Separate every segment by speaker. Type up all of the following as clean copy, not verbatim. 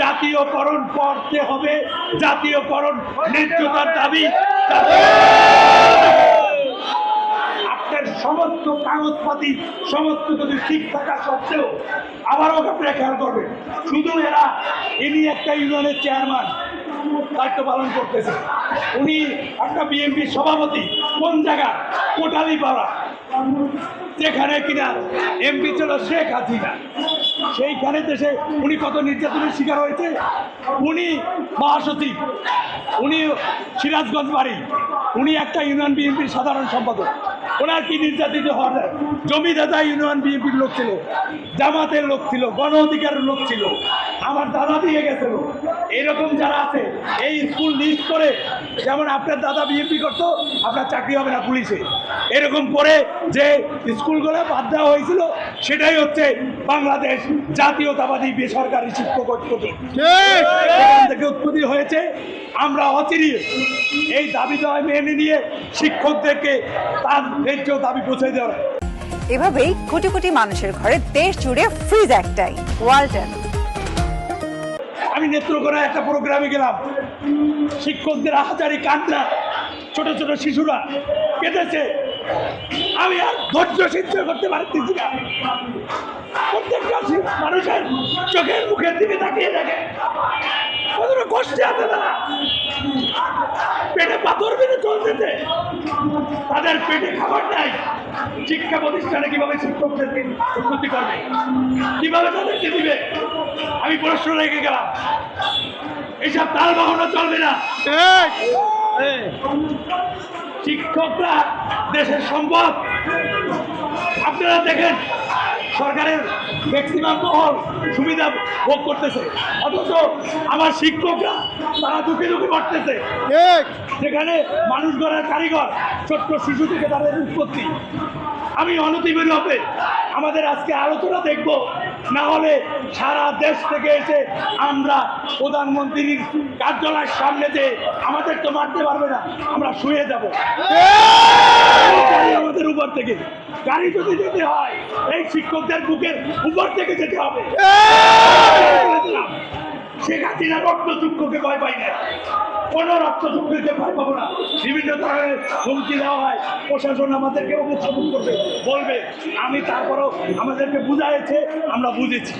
Speaker 1: জাতীয়করণ করতে হবে। জাতীয়করণ ন্যায্যতার দাবি। আপনার সমস্ত কাগজপাতি সমস্ত কিছু ঠিক থাকা সত্ত্বেও আবারও আপনারা খেয়াল করবেন, শুধু ইনি একটা ইউনিয়নের চেয়ারম্যান দায়িত্ব পালন করতেছে, উনি একটা বিএনপির সভাপতি। কোন জায়গা? কোটালীপাড়া, যেখানে কিনা এমপি ছিল শেখ হাসিনা, সেইখানে দেশে উনি কত নির্যাতনের শিকার হয়েছে। উনি মহাসচিব, উনি সিরাজগঞ্জ বাড়ি, উনি একটা ইউনিয়ন বিএনপির সাধারণ সম্পাদক। ওনার কি নির্যাতিত হওয়ার? জমিদাতা ইউনিয়ন বিএনপির লোক ছিল, জামাতের লোক ছিল, গণ অধিকারের লোক ছিল, আমার দাদা দিয়ে গেছিল। এরকম যারা আছে এই স্কুল লিস্ট করে, যেমন আপনার দাদা বিএনপি করতো, আপনার চাকরি হবে না পুলিশে, এরকম করে যে স্কুলগুলো বাদ দেওয়া হয়েছিল, সেটাই হচ্ছে বাংলাদেশ জাতীয়তাবাদী বেসরকারি শিক্ষক ঐক্য থেকে উৎপত্তি হয়েছে। আমরা অচিরে এই দাবি দেওয়া মেনে নিয়ে শিক্ষকদেরকে তার ন্যায্য দাবি পৌঁছে দেওয়া।
Speaker 2: এভাবেই কোটি কোটি মানুষের ঘরে দেশ জুড়ে ফ্রিজ একটাই, ওয়ালটন।
Speaker 1: আমি নেত্রকোনায় একটা প্রোগ্রামে গেলাম, শিক্ষকদের আহাজারি কান্না, ছোট ছোট শিশুরা কেঁদেছে। আমি আর ধৈর্য সিদ্ধ করতে পারতেছি না। প্রত্যেকটা মানুষের চোখের মুখের দিকে তাকিয়ে দেখে কতটা কষ্টে আছে তারা, পেটে পাথর বেঁধে চলতেছে, তাদের পেটে খাবার নাই। শিক্ষা প্রতিষ্ঠানে কিভাবে শিক্ষকদেরকে উন্নতি করবে, কিভাবে তাদেরকে দিবে? আমি প্রশ্ন রেখে গেলাম, এইসব তাল বাহনা চলবে না। শিক্ষকরা দেশের সম্পদ। আপনারা দেখেন সরকারের ম্যাক্সিমাম মহল সুবিধা ভোগ করতেছে, অথচ আমার শিক্ষকরা তারা দুঃখে দুঃখে মরতেছে। সেখানে মানুষ গড়ার কারিগর ছোট্ট শিশু থেকে তাদের উৎপত্তি। আমি অনতিবিলম্বে আমাদের আজকে আলোচনা দেখব, না হলে সারা দেশ থেকে এসে আমরা প্রধানমন্ত্রীর কার্যালয়ের সামনে যে আমাদের তো মারতে পারবে না, আমরা শুয়ে যাব আমাদের উপর থেকে। গাড়ি যদি যেতে হয় এই শিক্ষকদের বুকের উপর থেকে যেতে হবে। শেখ হাসিনা রক্তচক্ষুকে ভয় পাই না, কোনো রক্তচক্ষুকে ভয় পাবো না। বিভিন্ন ধরনের হুমকি দেওয়া হয়, প্রশাসন আমাদেরকে উপস্থাপন করবে, বলবে। আমি তারপরও আমাদেরকে বুঝাইছে, আমরা বুঝেছি,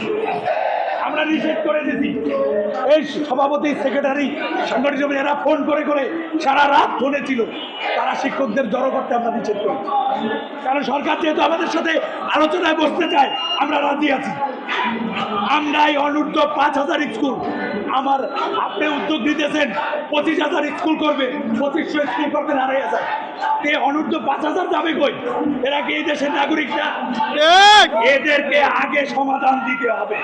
Speaker 1: আমরা নিষেধ করে দিয়েছি। এই সভাপতি, সেক্রেটারি, সাংগঠনিক সমিতি এরা ফোন করে করে সারা রাত ফোনে ছিল, তারা শিক্ষকদের জড়ো করতে আমরা নিষেধ করি। কারণ সরকার যেহেতু আমাদের সাথে আলোচনায় বসতে চায়, আমরা রাজি আছি। আমরা এই অনূর্ধ্ব 5,000 স্কুল, আপনি উদ্যোগ নিতেছেন 25,000 স্কুল করবে, 2500 স্কুল করবেন 2,500। এই অনূর্ধ্ব 5,000 যাবে কই? এরা কি এই দেশের নাগরিক না? এদেরকে আগে সমাধান দিতে হবে,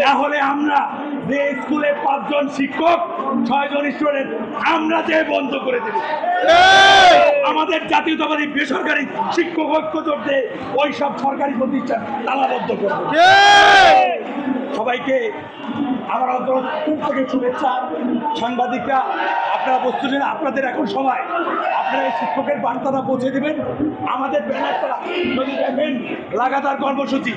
Speaker 1: না হলে আমরা যে স্কুলে 5 জন শিক্ষক 6 জন স্টুডেন্ট আমরা যে বন্ধ করে দেব। আমাদের জাতীয়তাবাদী বেসরকারি শিক্ষক ঐক্য জোটে ওই সব সরকারি প্রতিষ্ঠান তালাবদ্ধ করব। সবাইকে আমার অন্তর থেকে শুভেচ্ছা। সাংবাদিকরা আপনারা বস্তু নেন, আপনাদের এখন সময়, আপনারা এই শিক্ষকের বার্তাটা পৌঁছে দেবেন। আমাদের ব্যানারটা যদি দেখেন, লাগাতার কর্মসূচি।